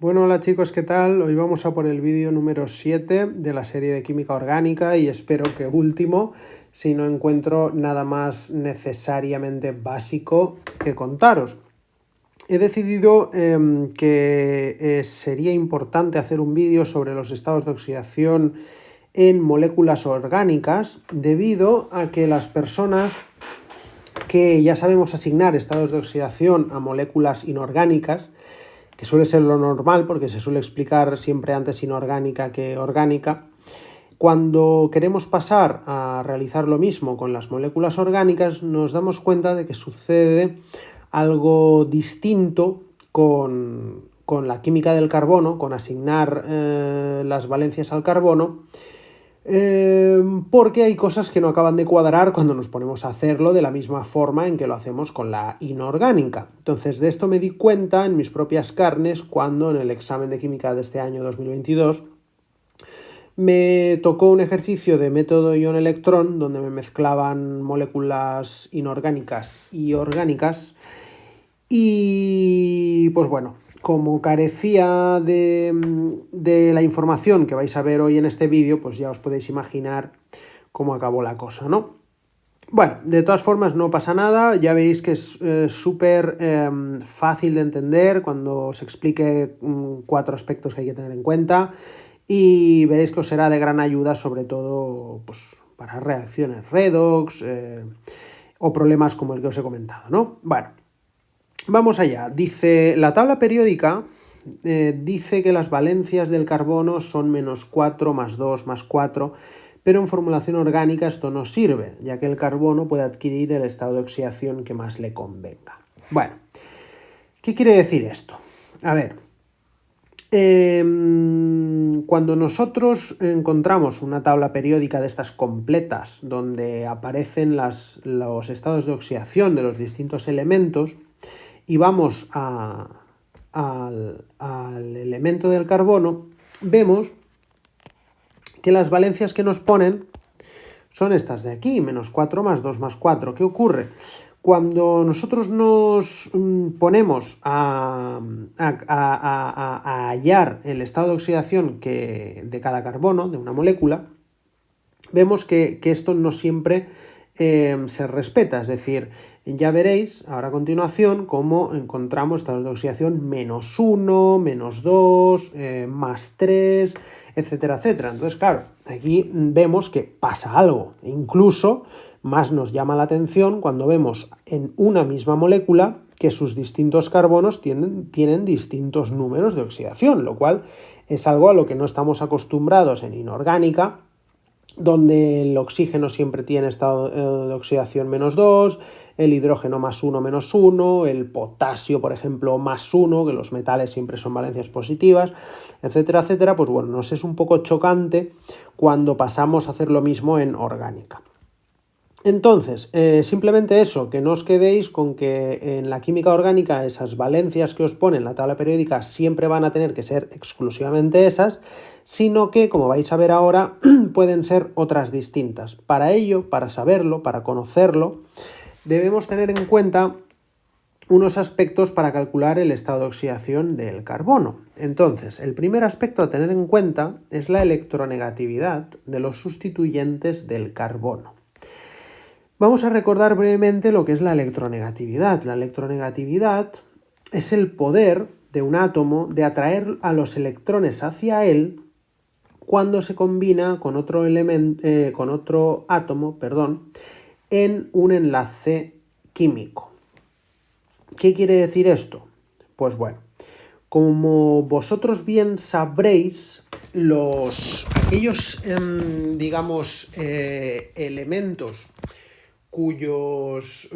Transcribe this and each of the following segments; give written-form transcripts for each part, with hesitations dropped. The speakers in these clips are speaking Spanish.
Bueno, hola chicos, ¿qué tal? Hoy vamos a por el vídeo número 7 de la serie de química orgánica y espero que último, si no encuentro nada más necesariamente básico que contaros. He decidido que sería importante hacer un vídeo sobre los estados de oxidación en moléculas orgánicas debido a que las personas que ya sabemos asignar estados de oxidación a moléculas inorgánicas, que suele ser lo normal porque se suele explicar siempre antes inorgánica que orgánica, cuando queremos pasar a realizar lo mismo con las moléculas orgánicas nos damos cuenta de que sucede algo distinto con la química del carbono, con asignar las valencias al carbono, porque hay cosas que no acaban de cuadrar cuando nos ponemos a hacerlo de la misma forma en que lo hacemos con la inorgánica. Entonces, de esto me di cuenta en mis propias carnes cuando en el examen de química de este año 2022 me tocó un ejercicio de método ion-electrón donde me mezclaban moléculas inorgánicas y orgánicas y pues bueno, como carecía de la información que vais a ver hoy en este vídeo, pues ya os podéis imaginar cómo acabó la cosa, ¿no? Bueno, de todas formas no pasa nada, ya veréis que es súper fácil de entender cuando os explique 4 aspectos que hay que tener en cuenta y veréis que os será de gran ayuda, sobre todo pues, para reacciones redox o problemas como el que os he comentado, ¿no? Bueno, vamos allá. Dice, la tabla periódica dice que las valencias del carbono son -4, +2, +4, pero en formulación orgánica esto no sirve, ya que el carbono puede adquirir el estado de oxidación que más le convenga. Bueno, ¿qué quiere decir esto? A ver, cuando nosotros encontramos una tabla periódica de estas completas, donde aparecen los estados de oxidación de los distintos elementos, y vamos al elemento del carbono, vemos que las valencias que nos ponen son estas de aquí, -4, +2, +4. ¿Qué ocurre? Cuando nosotros nos ponemos a hallar el estado de oxidación de cada carbono, de una molécula, vemos que esto no siempre se respeta, es decir, ya veréis ahora a continuación cómo encontramos estados de oxidación -1, -2, +3, etcétera, etcétera. Entonces, claro, aquí vemos que pasa algo. Incluso más nos llama la atención cuando vemos en una misma molécula que sus distintos carbonos tienen distintos números de oxidación, lo cual es algo a lo que no estamos acostumbrados en inorgánica, donde el oxígeno siempre tiene estado de oxidación -2, el hidrógeno +1, -1, el potasio, por ejemplo, +1, que los metales siempre son valencias positivas, etcétera, etcétera. Pues bueno, nos es un poco chocante cuando pasamos a hacer lo mismo en orgánica. Entonces, simplemente eso, que no os quedéis con que en la química orgánica esas valencias que os pone en la tabla periódica siempre van a tener que ser exclusivamente esas, sino que, como vais a ver ahora, pueden ser otras distintas. Para ello, para saberlo, para conocerlo, debemos tener en cuenta unos aspectos para calcular el estado de oxidación del carbono. Entonces, el primer aspecto a tener en cuenta es la electronegatividad de los sustituyentes del carbono. Vamos a recordar brevemente lo que es la electronegatividad. La electronegatividad es el poder de un átomo de atraer a los electrones hacia él cuando se combina con otro átomo, en un enlace químico. ¿Qué quiere decir esto? Pues bueno, como vosotros bien sabréis, aquellos elementos cuyos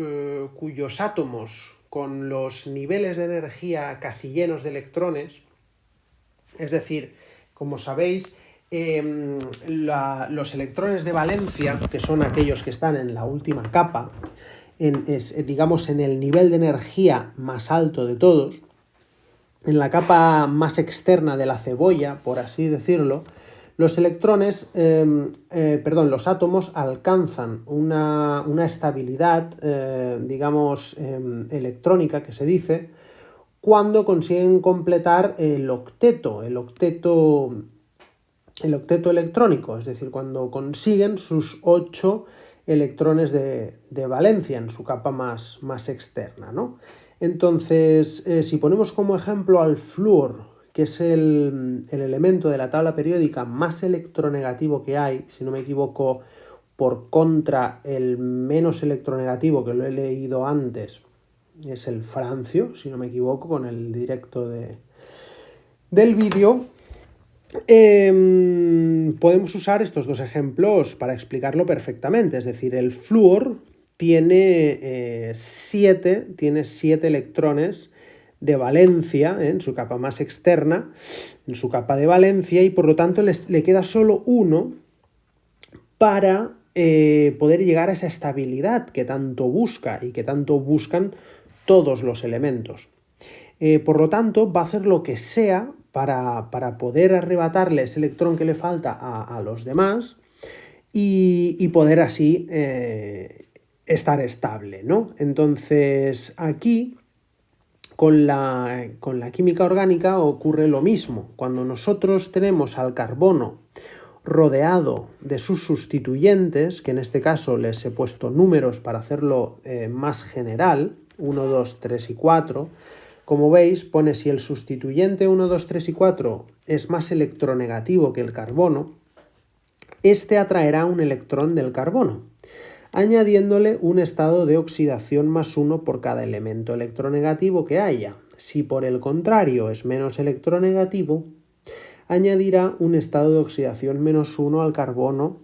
átomos con los niveles de energía casi llenos de electrones, es decir, como sabéis, los electrones de valencia, que son aquellos que están en la última capa, digamos en el nivel de energía más alto de todos, en la capa más externa de la cebolla, por así decirlo, los átomos alcanzan una estabilidad, electrónica, que se dice, cuando consiguen completar el octeto electrónico, es decir, cuando consiguen sus 8 electrones de valencia en su capa más externa, ¿no? Entonces, si ponemos como ejemplo al flúor, que es el elemento de la tabla periódica más electronegativo que hay, si no me equivoco, por contra el menos electronegativo, que lo he leído antes, es el francio, si no me equivoco, con el directo del vídeo. Podemos usar estos dos ejemplos para explicarlo perfectamente. Es decir, el flúor tiene 7 electrones de valencia en su capa más externa, en su capa de valencia, y por lo tanto le queda solo uno para poder llegar a esa estabilidad que tanto busca y que tanto buscan todos los elementos. Por lo tanto, va a hacer lo que sea para poder arrebatarle ese electrón que le falta a los demás y poder así estar estable, ¿no? Entonces, aquí, con la química orgánica ocurre lo mismo. Cuando nosotros tenemos al carbono rodeado de sus sustituyentes, que en este caso les he puesto números para hacerlo más general, 1, 2, 3 y 4, como veis, pone si el sustituyente 1, 2, 3 y 4 es más electronegativo que el carbono, este atraerá un electrón del carbono, añadiéndole un estado de oxidación +1 por cada elemento electronegativo que haya. Si por el contrario es menos electronegativo, añadirá un estado de oxidación -1 al carbono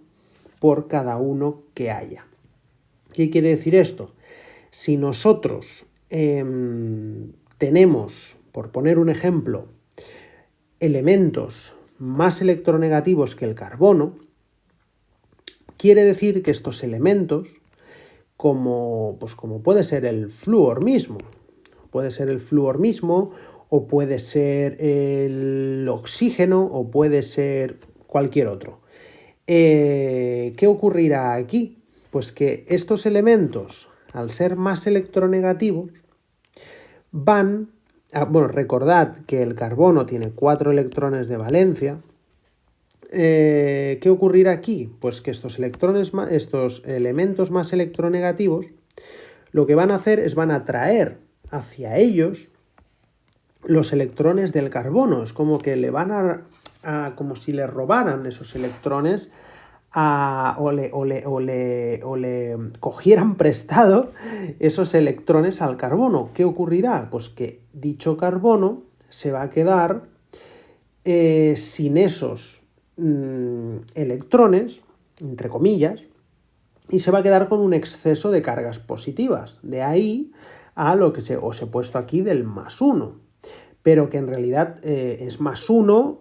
por cada uno que haya. ¿Qué quiere decir esto? Si nosotros tenemos, por poner un ejemplo, elementos más electronegativos que el carbono, quiere decir que estos elementos, como puede ser el flúor mismo, o puede ser el oxígeno, o puede ser cualquier otro. ¿Qué ocurrirá aquí? Pues que estos elementos, al ser más electronegativos, recordad que el carbono tiene 4 electrones de valencia. ¿Qué ocurrirá aquí? Pues que estos elementos más electronegativos lo que van a hacer es van a atraer hacia ellos los electrones del carbono. Es como que le van como si le robaran esos electrones o le cogieran prestado esos electrones al carbono. ¿Qué ocurrirá? Pues que dicho carbono se va a quedar sin esos electrones, entre comillas, y se va a quedar con un exceso de cargas positivas. De ahí a lo que os he puesto aquí del +1, pero que en realidad es +1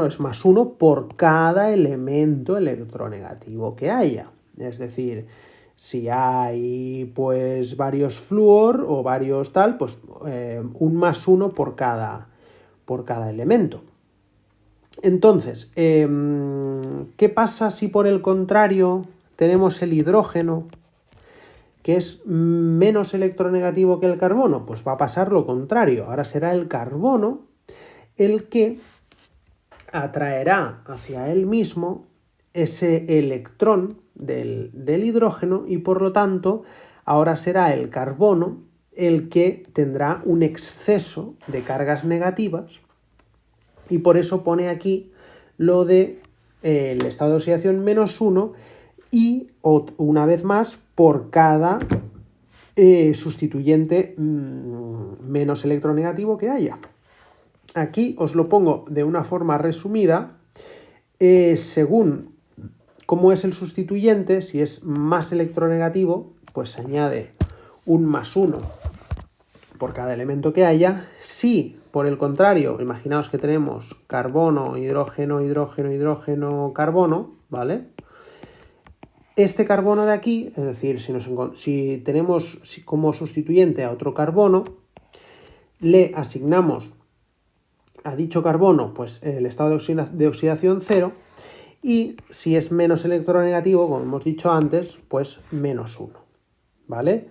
es +1 por cada elemento electronegativo que haya. Es decir, si hay pues varios flúor o varios tal, pues un +1 por cada elemento. Entonces, ¿qué pasa si por el contrario tenemos el hidrógeno, que es menos electronegativo que el carbono? Pues va a pasar lo contrario. Ahora será el carbono el que atraerá hacia él mismo ese electrón del hidrógeno y por lo tanto ahora será el carbono el que tendrá un exceso de cargas negativas y por eso pone aquí lo de el estado de oxidación -1 y una vez más por cada sustituyente menos electronegativo que haya. Aquí os lo pongo de una forma resumida, según cómo es el sustituyente. Si es más electronegativo, pues se añade un +1 por cada elemento que haya. Si, por el contrario, imaginaos que tenemos carbono, hidrógeno, hidrógeno, hidrógeno, carbono, ¿vale? Este carbono de aquí, es decir, si tenemos como sustituyente a otro carbono, le asignamos a dicho carbono pues el estado de oxidación 0 y si es menos electronegativo, como hemos dicho antes, pues -1, ¿vale?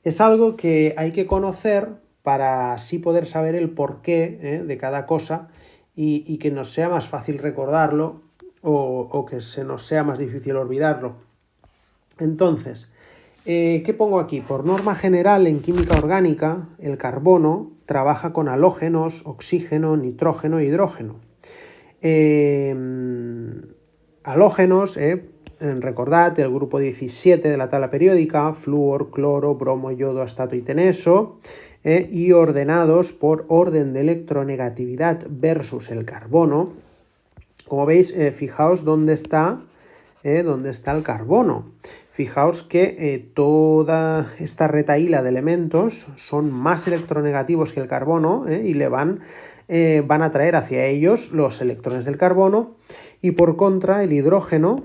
Es algo que hay que conocer para así poder saber el porqué de cada cosa y que nos sea más fácil recordarlo o que se nos sea más difícil olvidarlo. Entonces, ¿qué pongo aquí? Por norma general, en química orgánica, el carbono trabaja con halógenos, oxígeno, nitrógeno e hidrógeno. Halógenos, recordad, el grupo 17 de la tabla periódica, flúor, cloro, bromo, yodo, astato y teneso, y ordenados por orden de electronegatividad versus el carbono. Como veis, fijaos dónde está el carbono. Fijaos que toda esta retahíla de elementos son más electronegativos que el carbono y le van a traer hacia ellos los electrones del carbono, y por contra el hidrógeno,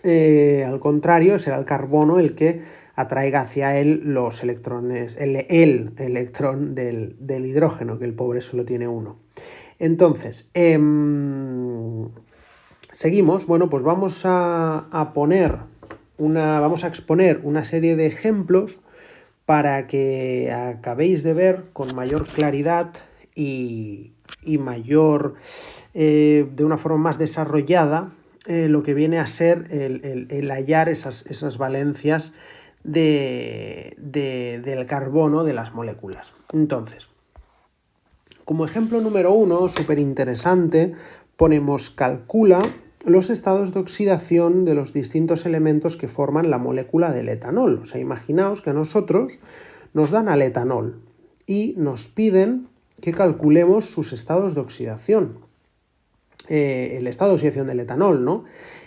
al contrario, será el carbono el que atraiga hacia él los electrones, el electrón del hidrógeno, que el pobre solo tiene uno. Entonces, seguimos. Bueno, pues vamos a exponer una serie de ejemplos para que acabéis de ver con mayor claridad y mayor, de una forma más desarrollada, lo que viene a ser el hallar esas valencias del carbono de las moléculas. Entonces, como ejemplo número 1, súper interesante, ponemos calcula los estados de oxidación de los distintos elementos que forman la molécula del etanol. O sea, imaginaos que a nosotros nos dan al etanol y nos piden que calculemos sus estados de oxidación. El estado de oxidación del etanol, ¿no?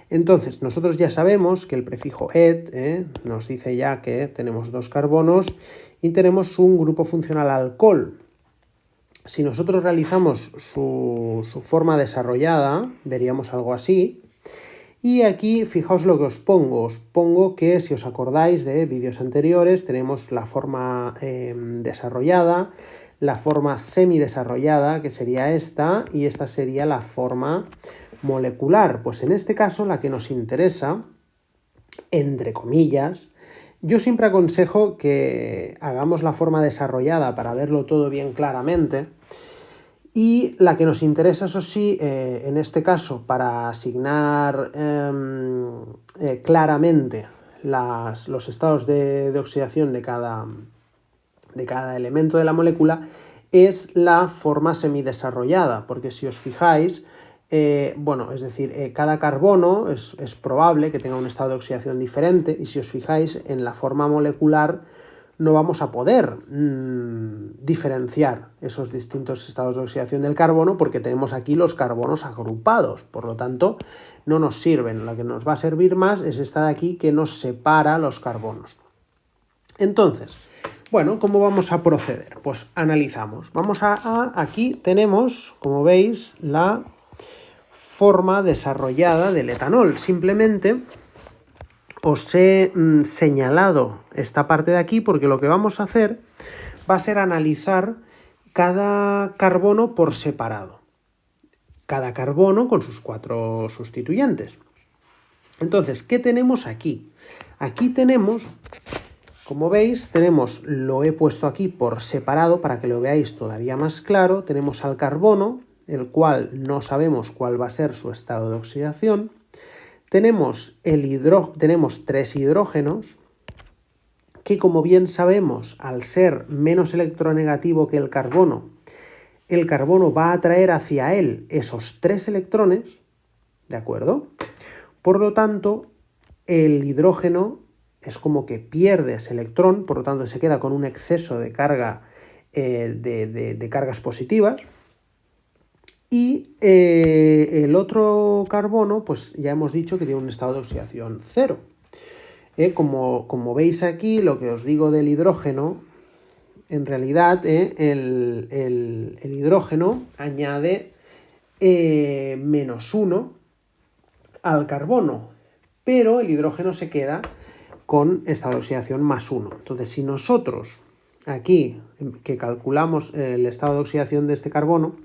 Entonces, nosotros ya sabemos que el prefijo et nos dice ya que tenemos 2 carbonos y tenemos un grupo funcional alcohol. Si nosotros realizamos su forma desarrollada, veríamos algo así. Y aquí, fijaos lo que os pongo. Os pongo que, si os acordáis de vídeos anteriores, tenemos la forma desarrollada, la forma semidesarrollada, que sería esta, y esta sería la forma molecular. Pues en este caso, la que nos interesa, entre comillas, yo siempre aconsejo que hagamos la forma desarrollada para verlo todo bien claramente, y la que nos interesa, eso sí, en este caso, para asignar claramente los estados de oxidación de cada elemento de la molécula, es la forma semidesarrollada, porque si os fijáis, es decir, cada carbono es probable que tenga un estado de oxidación diferente, y si os fijáis en la forma molecular no vamos a poder diferenciar esos distintos estados de oxidación del carbono, porque tenemos aquí los carbonos agrupados, por lo tanto no nos sirven. Lo que nos va a servir más es esta de aquí, que nos separa los carbonos. Entonces, bueno, ¿cómo vamos a proceder? Pues analizamos. Aquí tenemos, como veis, la forma desarrollada del etanol. Simplemente os he señalado esta parte de aquí porque lo que vamos a hacer va a ser analizar cada carbono por separado. Cada carbono con sus 4 sustituyentes. Entonces, ¿qué tenemos aquí? Aquí tenemos, como veis, lo he puesto aquí por separado para que lo veáis todavía más claro. Tenemos al carbono, el cual no sabemos cuál va a ser su estado de oxidación. Tenemos 3 hidrógenos, que, como bien sabemos, al ser menos electronegativo que el carbono va a atraer hacia él esos 3 electrones, ¿de acuerdo? Por lo tanto, el hidrógeno es como que pierde ese electrón, por lo tanto se queda con un exceso de carga, de cargas positivas. Y el otro carbono, pues ya hemos dicho que tiene un estado de oxidación 0. Como veis aquí, lo que os digo del hidrógeno, en realidad el hidrógeno añade -1 al carbono, pero el hidrógeno se queda con estado de oxidación +1. Entonces, si nosotros aquí, que calculamos el estado de oxidación de este carbono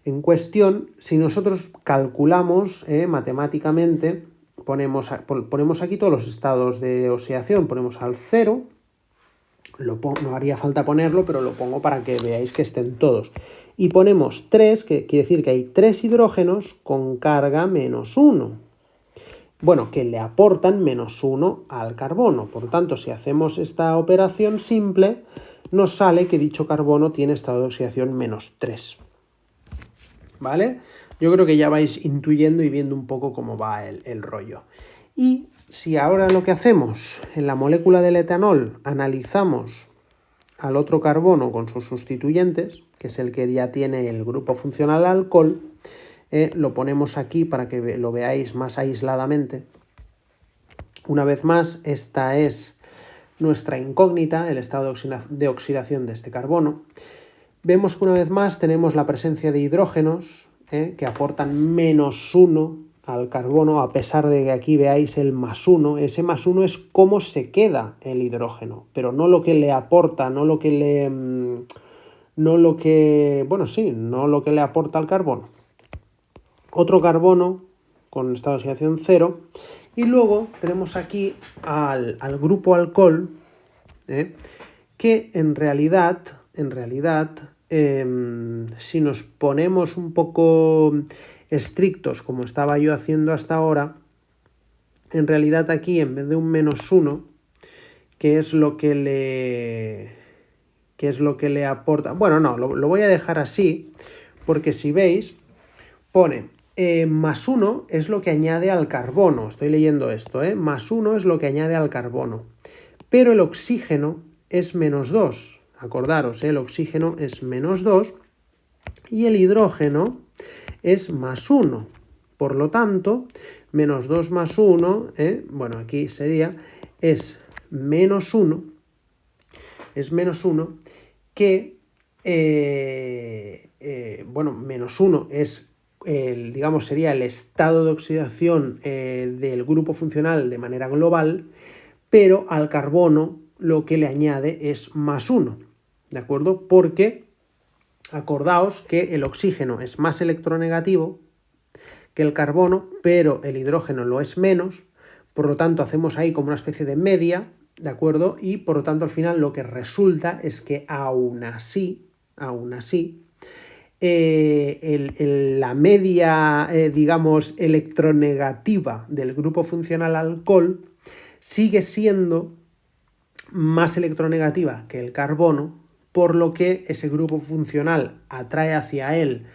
en cuestión, si nosotros calculamos matemáticamente, ponemos aquí todos los estados de oxidación, ponemos al 0, No haría falta ponerlo, pero lo pongo para que veáis que estén todos. Y ponemos 3, que quiere decir que hay 3 hidrógenos con carga -1. Bueno, que le aportan -1 al carbono. Por tanto, si hacemos esta operación simple, nos sale que dicho carbono tiene estado de oxidación -3. ¿Vale? Yo creo que ya vais intuyendo y viendo un poco cómo va el rollo. Y si ahora lo que hacemos en la molécula del etanol analizamos al otro carbono con sus sustituyentes, que es el que ya tiene el grupo funcional alcohol, lo ponemos aquí para que lo veáis más aisladamente. Una vez más, esta es nuestra incógnita, el estado de oxidación de este carbono. Vemos que una vez más tenemos la presencia de hidrógenos que aportan -1 al carbono, a pesar de que aquí veáis el +1. Ese +1 es cómo se queda el hidrógeno, pero no lo que le aporta, no lo que le aporta al carbono. Otro carbono con estado de oxidación 0. Y luego tenemos aquí al grupo alcohol, que en realidad, si nos ponemos un poco estrictos, como estaba yo haciendo hasta ahora, en realidad aquí en vez de un -1, que es lo que le aporta... Bueno, no, lo voy a dejar así, porque si veis, pone +1 es lo que añade al carbono. Estoy leyendo esto, +1 es lo que añade al carbono. Pero el oxígeno es -2. Acordaros, el oxígeno es -2 y el hidrógeno es +1. Por lo tanto, -2 más 1, bueno, aquí sería, es -1, que, -1 es, digamos, sería el estado de oxidación del grupo funcional de manera global, pero al carbono lo que le añade es +1, ¿de acuerdo? Porque acordaos que el oxígeno es más electronegativo que el carbono, pero el hidrógeno lo es menos, por lo tanto hacemos ahí como una especie de media, ¿de acuerdo? Y por lo tanto al final lo que resulta es que aún así, la media, digamos, electronegativa del grupo funcional alcohol sigue siendo más electronegativa que el carbono, por lo que ese grupo funcional atrae hacia él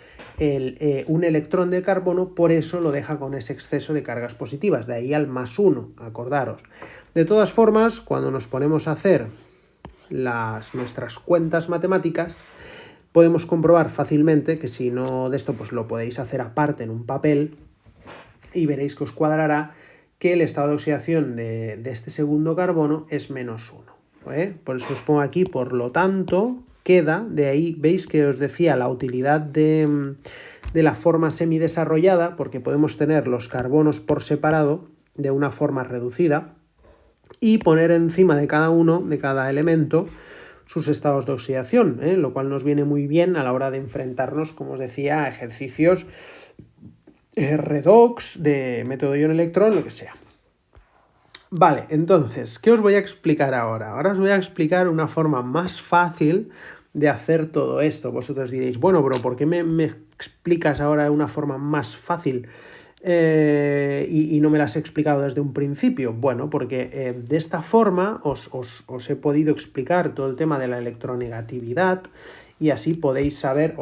un electrón de carbono, por eso lo deja con ese exceso de cargas positivas, de ahí al +1, acordaros. De todas formas, cuando nos ponemos a hacer nuestras cuentas matemáticas, podemos comprobar fácilmente que si no de esto, pues lo podéis hacer aparte en un papel y veréis que os cuadrará que el estado de oxidación de este segundo carbono es -1. Por eso os pongo aquí, por lo tanto, queda, de ahí veis que os decía la utilidad de la forma semidesarrollada, porque podemos tener los carbonos por separado de una forma reducida y poner encima de cada elemento, sus estados de oxidación, lo cual nos viene muy bien a la hora de enfrentarnos, como os decía, a ejercicios redox, de método ion-electrón, lo que sea. Vale, entonces, ¿qué os voy a explicar ahora? Ahora os voy a explicar una forma más fácil de hacer todo esto. Vosotros diréis, bueno, pero ¿por qué me explicas ahora una forma más fácil y no me la has explicado desde un principio? Bueno, porque de esta forma os he podido explicar todo el tema de la electronegatividad y así podéis saber...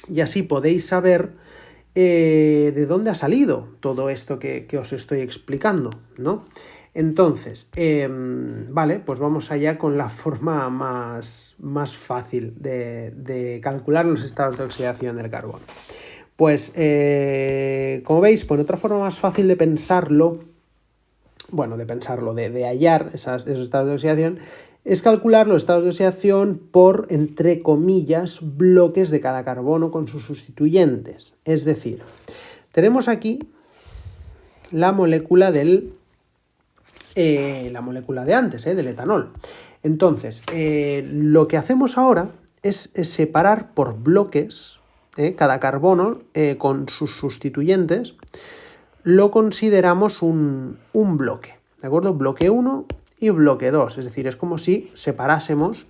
Y así podéis saber de dónde ha salido todo esto que os estoy explicando, ¿no? Entonces, vale, pues vamos allá con la forma más fácil de calcular los estados de oxidación del carbono. Pues, como veis, por otra forma más fácil de pensarlo, de hallar esos estados de oxidación, es calcular los estados de oxidación por, entre comillas, bloques de cada carbono con sus sustituyentes. Es decir, tenemos aquí la molécula de antes, del etanol. Entonces, lo que hacemos ahora es separar por bloques cada carbono con sus sustituyentes, lo consideramos un bloque, ¿de acuerdo? Bloque 1 y bloque 2. Es decir, es como si separásemos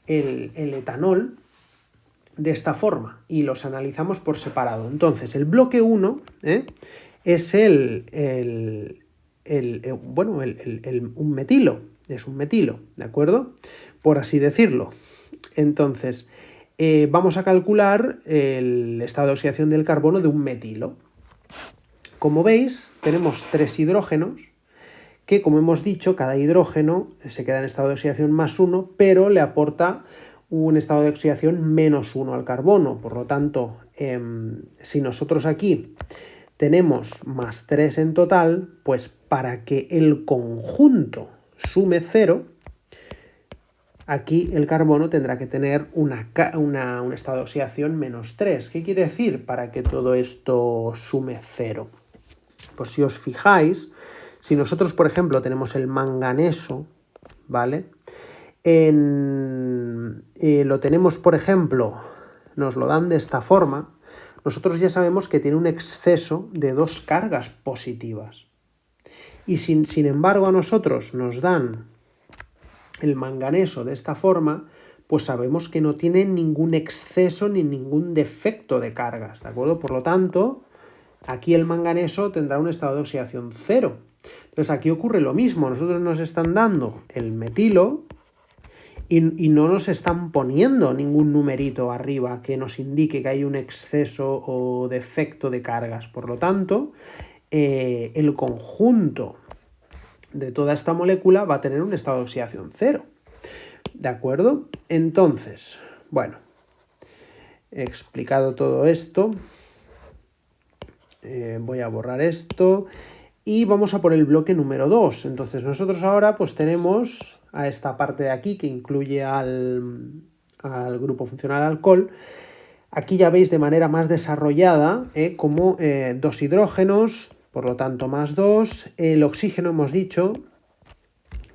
el etanol de esta forma y los analizamos por separado. Entonces, el bloque 1 es un metilo, es un metilo, ¿de acuerdo? Por así decirlo. Entonces, vamos a calcular el estado de oxidación del carbono de un metilo. Como veis, tenemos 3 hidrógenos que, como hemos dicho, cada hidrógeno se queda en estado de oxidación +1, pero le aporta un estado de oxidación -1 al carbono. Por lo tanto, si nosotros aquí tenemos +3 en total, pues para que el conjunto sume 0, aquí el carbono tendrá que tener un estado de oxidación -3. ¿Qué quiere decir para que todo esto sume 0? Pues si os fijáis, si nosotros, por ejemplo, tenemos el manganeso, ¿vale? Lo tenemos, por ejemplo, nos lo dan de esta forma, nosotros ya sabemos que tiene un exceso de 2 cargas positivas. Y sin embargo a nosotros nos dan el manganeso de esta forma, pues sabemos que no tiene ningún exceso ni ningún defecto de cargas, ¿de acuerdo? Por lo tanto, aquí el manganeso tendrá un estado de oxidación 0. Entonces aquí ocurre lo mismo, nosotros nos están dando el metilo y no nos están poniendo ningún numerito arriba que nos indique que hay un exceso o defecto de cargas. Por lo tanto, el conjunto de toda esta molécula va a tener un estado de oxidación 0. ¿De acuerdo? Entonces, bueno, he explicado todo esto. Voy a borrar esto y vamos a por el bloque número 2. Entonces nosotros ahora pues tenemos a esta parte de aquí que incluye al grupo funcional alcohol. Aquí ya veis de manera más desarrollada como 2 hidrógenos, por lo tanto +2. El oxígeno hemos dicho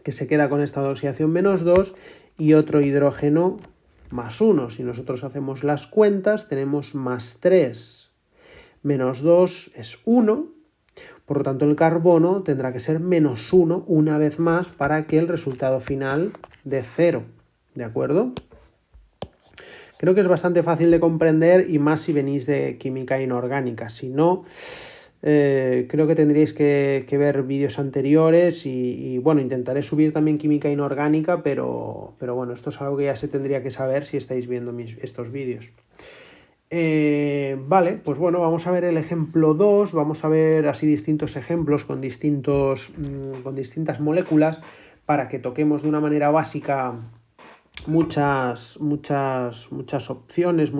que se queda con estado de oxidación -2 y otro hidrógeno +1. Si nosotros hacemos las cuentas, tenemos +3 -2 es 1. Por lo tanto, el carbono tendrá que ser -1 una vez más para que el resultado final dé 0. ¿De acuerdo? Creo que es bastante fácil de comprender y más si venís de química inorgánica. Si no, creo que tendríais que ver vídeos anteriores y bueno, intentaré subir también química inorgánica, pero bueno, esto es algo que ya se tendría que saber si estáis viendo estos vídeos. Vale, pues bueno, vamos a ver el ejemplo 2, vamos a ver así distintos ejemplos con distintas moléculas para que toquemos de una manera básica muchas opciones,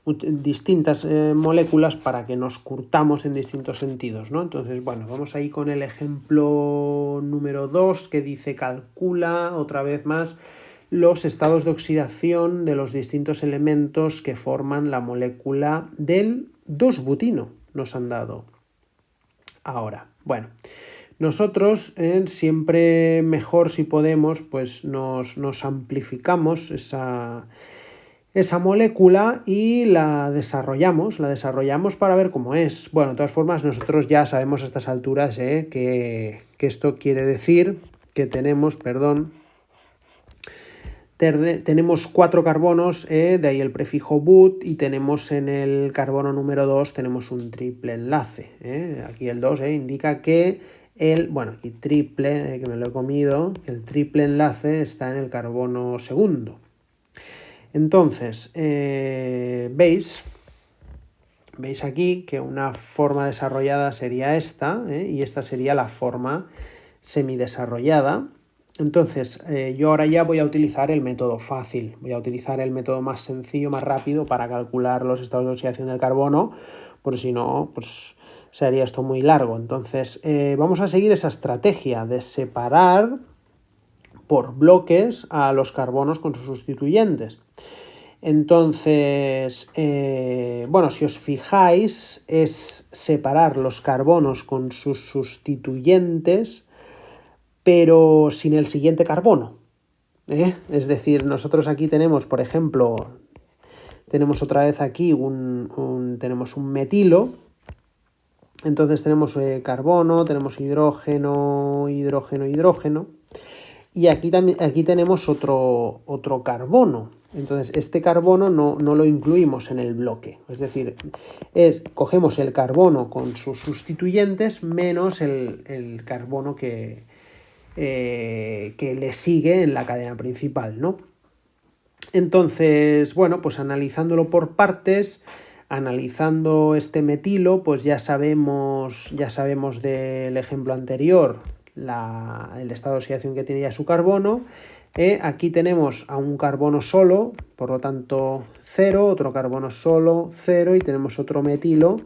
distintas moléculas para que nos curtamos en distintos sentidos, ¿no? Entonces, bueno, vamos ahí con el ejemplo número 2 que dice calcula otra vez más los estados de oxidación de los distintos elementos que forman la molécula del 2-butino. Nos han dado ahora. Bueno, nosotros siempre mejor si podemos, pues nos amplificamos esa molécula y la desarrollamos para ver cómo es. Bueno, de todas formas, nosotros ya sabemos a estas alturas que esto quiere decir que tenemos 4 carbonos, de ahí el prefijo but, y tenemos en el carbono número 2 tenemos un triple enlace. Aquí el 2 indica que aquí triple, que me lo he comido, el triple enlace está en el carbono segundo. Entonces, veis aquí que una forma desarrollada sería esta, y esta sería la forma semidesarrollada. Entonces, yo ahora ya voy a utilizar el método fácil, voy a utilizar el método más sencillo, más rápido para calcular los estados de oxidación del carbono, por si no, pues sería esto muy largo. Entonces, vamos a seguir esa estrategia de separar por bloques a los carbonos con sus sustituyentes. Entonces, si os fijáis, es separar los carbonos con sus sustituyentes, pero sin el siguiente carbono. Es decir, nosotros aquí tenemos, por ejemplo, tenemos otra vez aquí tenemos un metilo, Entonces tenemos carbono, tenemos hidrógeno, hidrógeno, hidrógeno. Y aquí tenemos otro carbono. Entonces este carbono no lo incluimos en el bloque. Es decir, cogemos el carbono con sus sustituyentes menos el carbono que le sigue en la cadena principal, ¿no? Entonces, bueno, pues analizándolo por partes, analizando este metilo, pues ya sabemos del ejemplo anterior el estado de oxidación que tiene ya su carbono. Aquí tenemos a un carbono solo, por lo tanto 0, otro carbono solo, 0, y tenemos otro metilo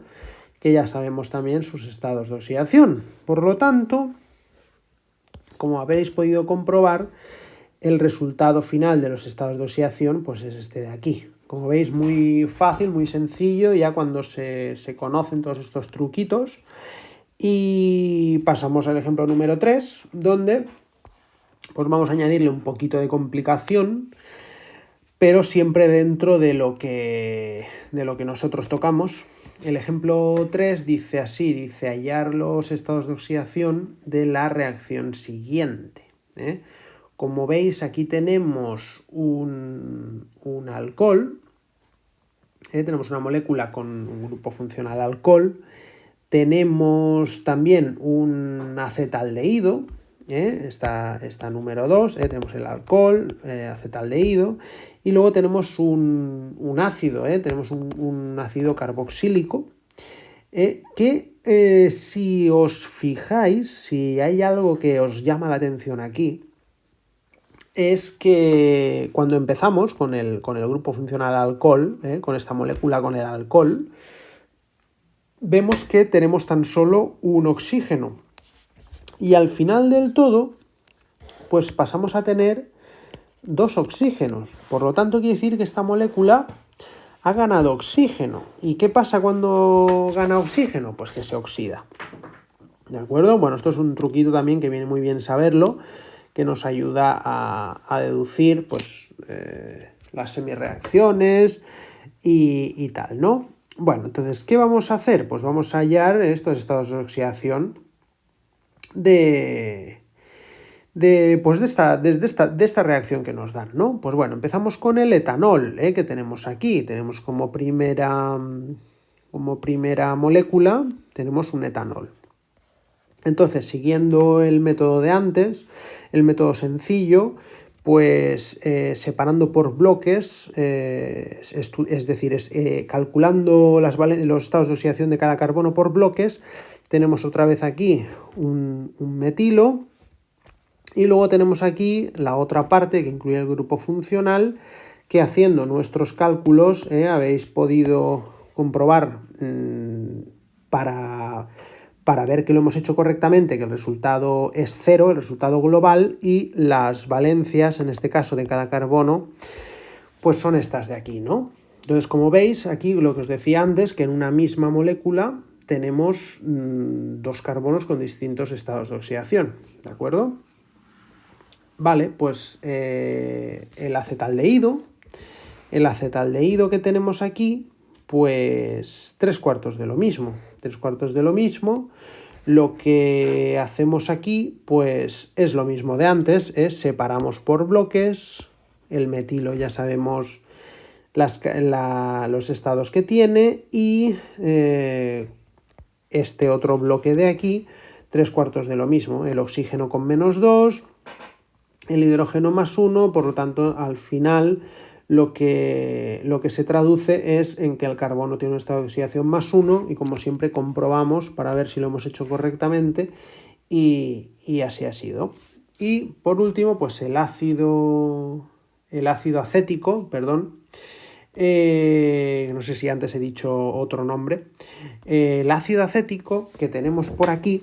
que ya sabemos también sus estados de oxidación. Por lo tanto, como habréis podido comprobar, el resultado final de los estados de oxidación pues es este de aquí. Como veis, muy fácil, muy sencillo, ya cuando se conocen todos estos truquitos. Y pasamos al ejemplo número 3, donde pues vamos a añadirle un poquito de complicación, pero siempre dentro de lo que nosotros tocamos. El ejemplo 3 dice así, dice hallar los estados de oxidación de la reacción siguiente. Como veis, aquí tenemos un alcohol, tenemos una molécula con un grupo funcional alcohol, tenemos también un acetaldehído, está número 2, tenemos el alcohol, acetaldehído, y luego tenemos un ácido, tenemos un ácido carboxílico, que si os fijáis, si hay algo que os llama la atención aquí, es que cuando empezamos con el grupo funcional alcohol, con esta molécula con el alcohol, vemos que tenemos tan solo un oxígeno. Y al final del todo, pues pasamos a tener 2 oxígenos. Por lo tanto, quiere decir que esta molécula ha ganado oxígeno. ¿Y qué pasa cuando gana oxígeno? Pues que se oxida. ¿De acuerdo? Bueno, esto es un truquito también que viene muy bien saberlo, que nos ayuda a deducir pues, las semirreacciones y tal, ¿no? Bueno, entonces, ¿qué vamos a hacer? Pues vamos a hallar estos estados de oxidación de esta reacción que nos dan, ¿no? Pues bueno, empezamos con el etanol, que tenemos aquí. Tenemos como primera molécula, tenemos un etanol. Entonces, siguiendo el método de antes, el método sencillo, pues separando por bloques, es decir, calculando los estados de oxidación de cada carbono por bloques, tenemos otra vez aquí un metilo, y luego tenemos aquí la otra parte que incluye el grupo funcional, que haciendo nuestros cálculos habéis podido comprobar para ver que lo hemos hecho correctamente, que el resultado es 0, el resultado global, y las valencias, en este caso de cada carbono, pues son estas de aquí, ¿no? Entonces, como veis, aquí lo que os decía antes, que en una misma molécula tenemos 2 carbonos con distintos estados de oxidación, ¿de acuerdo? Vale, pues el acetaldehído que tenemos aquí, pues 3/4 de lo mismo. 3/4 de lo mismo. Lo que hacemos aquí, pues es lo mismo de antes, separamos por bloques. El metilo ya sabemos los estados que tiene, y este otro bloque de aquí, 3/4 de lo mismo. El oxígeno con -2, el hidrógeno +1, por lo tanto, al final lo que se traduce es en que el carbono tiene un estado de oxidación +1, y como siempre comprobamos para ver si lo hemos hecho correctamente, y así ha sido. Y por último, pues el ácido acético, perdón, no sé si antes he dicho otro nombre, el ácido acético que tenemos por aquí,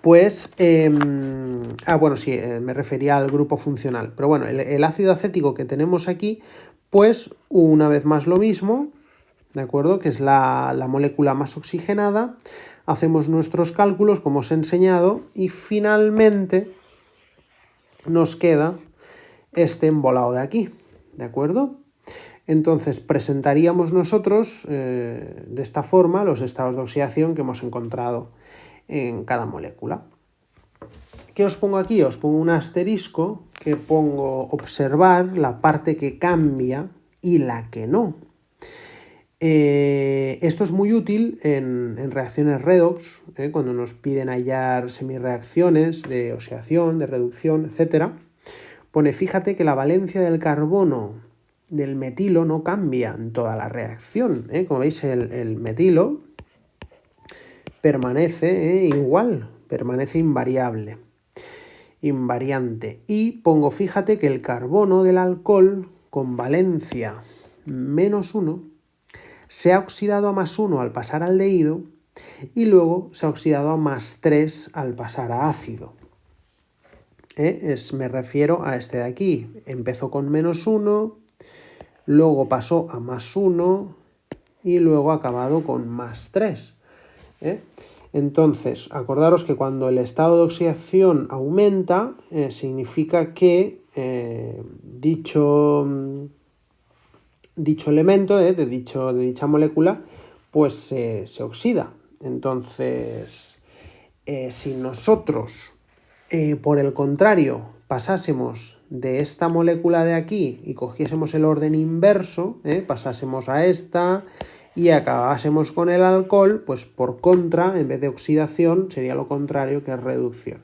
pues, bueno, sí, me refería al grupo funcional, pero bueno, el ácido acético que tenemos aquí, pues una vez más lo mismo, ¿de acuerdo? Que es la molécula más oxigenada. Hacemos nuestros cálculos, como os he enseñado, y finalmente nos queda este embolado de aquí, ¿de acuerdo? Entonces presentaríamos nosotros de esta forma los estados de oxidación que hemos encontrado en cada molécula. ¿Qué os pongo aquí? Os pongo un asterisco que pongo observar la parte que cambia y la que no. Esto es muy útil en reacciones redox, cuando nos piden hallar semireacciones de oxidación, de reducción, etc. Pone, fíjate que la valencia del carbono del metilo no cambia en toda la reacción. Como veis, el metilo permanece igual, permanece invariable, invariante. Y pongo, fíjate que el carbono del alcohol con valencia -1 se ha oxidado a +1 al pasar al aldehído y luego se ha oxidado a +3 al pasar a ácido. Me refiero a este de aquí. Empezó con -1, luego pasó a +1 y luego ha acabado con +3. Entonces, acordaros que cuando el estado de oxidación aumenta, significa que dicho elemento de dicha molécula pues se oxida. Entonces, si nosotros, por el contrario, pasásemos de esta molécula de aquí y cogiésemos el orden inverso, pasásemos a esta y acabásemos con el alcohol, pues por contra, en vez de oxidación, sería lo contrario, que es reducción.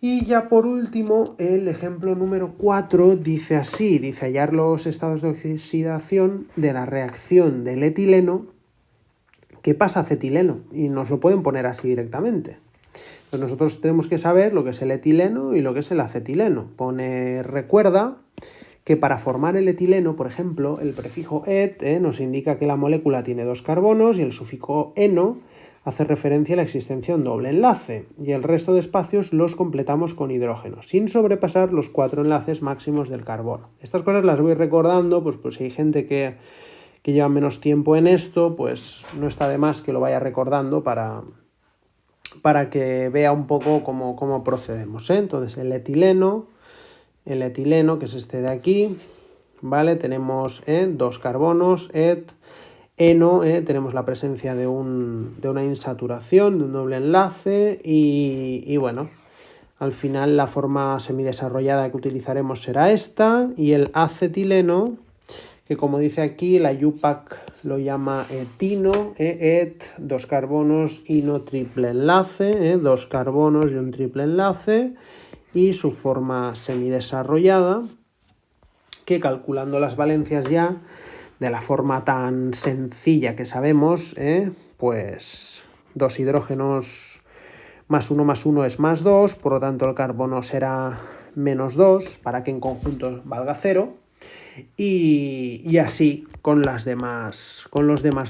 Y ya por último, el ejemplo número 4 dice así, dice hallar los estados de oxidación de la reacción del etileno que pasa a acetileno, y nos lo pueden poner así directamente. Entonces nosotros tenemos que saber lo que es el etileno y lo que es el acetileno. Recuerda que para formar el etileno, por ejemplo, el prefijo et nos indica que la molécula tiene 2 carbonos y el sufijo eno hace referencia a la existencia de un doble enlace, y el resto de espacios los completamos con hidrógeno, sin sobrepasar los 4 enlaces máximos del carbono. Estas cosas las voy recordando, pues si hay gente que lleva menos tiempo en esto, pues no está de más que lo vaya recordando para que vea un poco cómo procedemos. Entonces el etileno, que es este de aquí, ¿vale? Tenemos 2 carbonos, et, eno, tenemos la presencia de una insaturación, de un doble enlace y bueno, al final la forma semidesarrollada que utilizaremos será esta, y el acetileno, que como dice aquí, la UPAC lo llama etino, et, 2 carbonos, ino, triple enlace, 2 carbonos y un triple enlace, y su forma semidesarrollada, que calculando las valencias ya, de la forma tan sencilla que sabemos, pues 2 hidrógenos +1 es +2, por lo tanto el carbono será -2 para que en conjunto valga 0, y así con los demás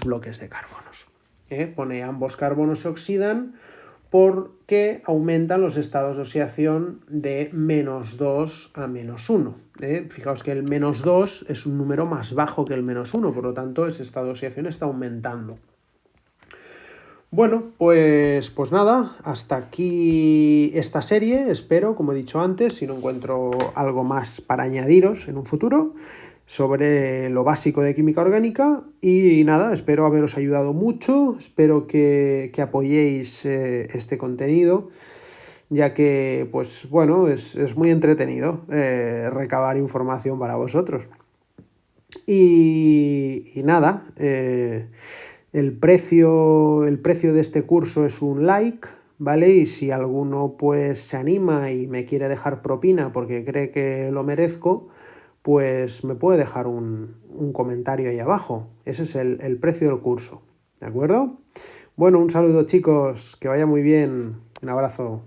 bloques de carbonos. Pone ambos carbonos se oxidan porque aumentan los estados de oxidación de -2 a -1. Fijaos que el -2 es un número más bajo que el -1, por lo tanto ese estado de oxidación está aumentando. Bueno, pues nada, hasta aquí esta serie. Espero, como he dicho antes, si no encuentro algo más para añadiros en un futuro, sobre lo básico de química orgánica. Y nada, espero haberos ayudado mucho, espero que apoyéis este contenido, ya que, pues bueno, es muy entretenido recabar información para vosotros. Y nada, el precio de este curso es un like, ¿vale? Y si alguno pues se anima y me quiere dejar propina porque cree que lo merezco, pues me puede dejar un comentario ahí abajo. Ese es el precio del curso, ¿de acuerdo? Bueno, un saludo chicos, que vaya muy bien, un abrazo.